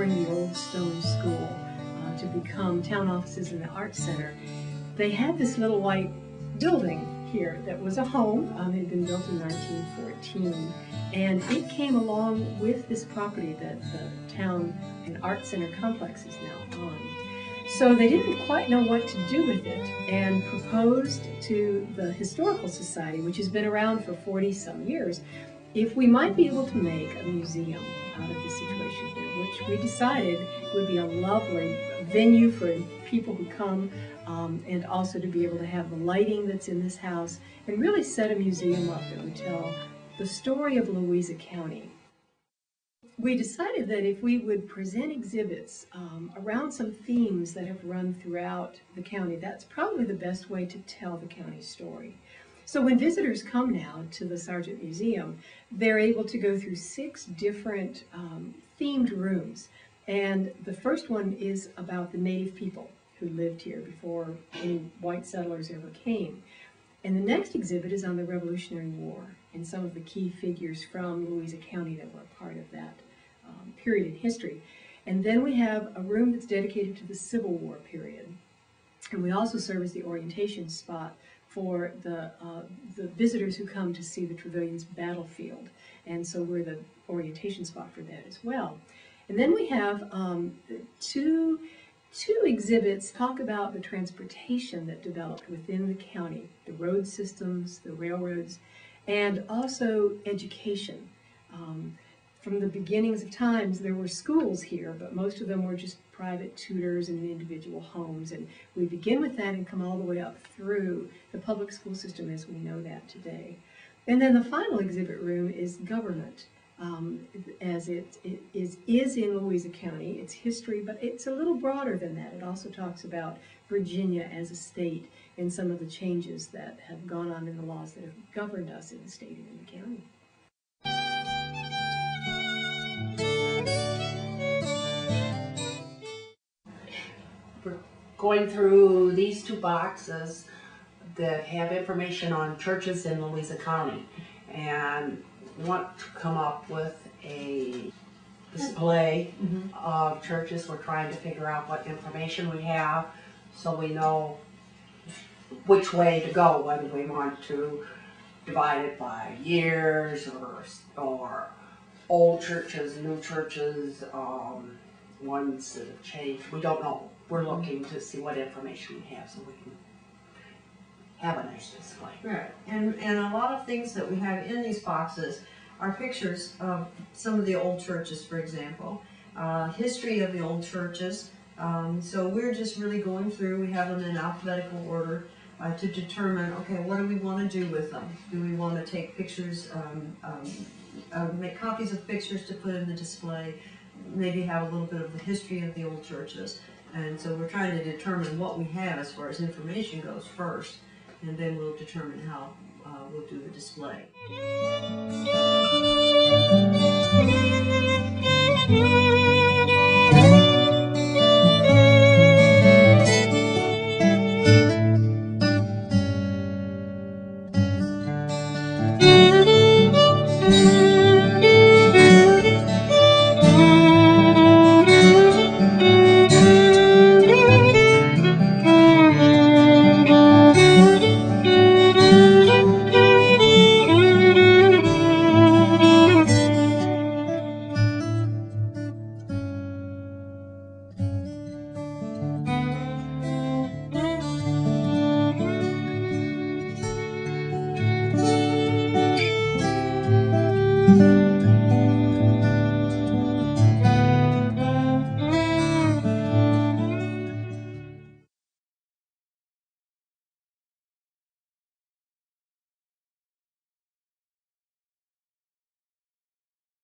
restoring the old stone school to become town offices and the art center, they had this little white building here that was a home. It had been built in 1914, and it came along with this property that the town and art center complex is now on. So they didn't quite know what to do with it and proposed to the Historical Society, which has been around for 40-some years, if we might be able to make a museum out of the situation here, which we decided would be a lovely venue for people who come, and also to be able to have the lighting that's in this house and really set a museum up that would tell the story of Louisa County. We decided that if we would present exhibits around some themes that have run throughout the county, that's probably the best way to tell the county story. So when visitors come now to the Sargeant Museum, they're able to go through 6 different themed rooms. And the first one is about the native people who lived here before any white settlers ever came. And the next exhibit is on the Revolutionary War and some of the key figures from Louisa County that were a part of that period in history. And then we have a room that's dedicated to the Civil War period. And we also serve as the orientation spot for the visitors who come to see the Trevilian's battlefield. And so we're the orientation spot for that as well. And then we have two exhibits talk about the transportation that developed within the county, the road systems, the railroads, and also education. From the beginnings of times, there were schools here, but most of them were just private tutors in individual homes. And we begin with that and come all the way up through the public school system as we know that today. And then the final exhibit room is government. As it is in Louisa County, it's history, but it's a little broader than that. It also talks about Virginia as a state and some of the changes that have gone on in the laws that have governed us in the state and in the county. We're going through these 2 boxes that have information on churches in Louisa County, and want to come up with a display of churches. We're trying to figure out what information we have so we know which way to go, whether we want to divide it by years or old churches, new churches, ones that have changed. We don't know. We're looking to see what information we have so we can have a nice display. Right, and a lot of things that we have in these boxes are pictures of some of the old churches, for example, history of the old churches. So we're just really going through, we have them in alphabetical order to determine, okay, what do we want to do with them? Do we want to take pictures, make copies of pictures to put in the display, maybe have a little bit of the history of the old churches? And so we're trying to determine what we have as far as information goes first, and then we'll determine how we'll do the display.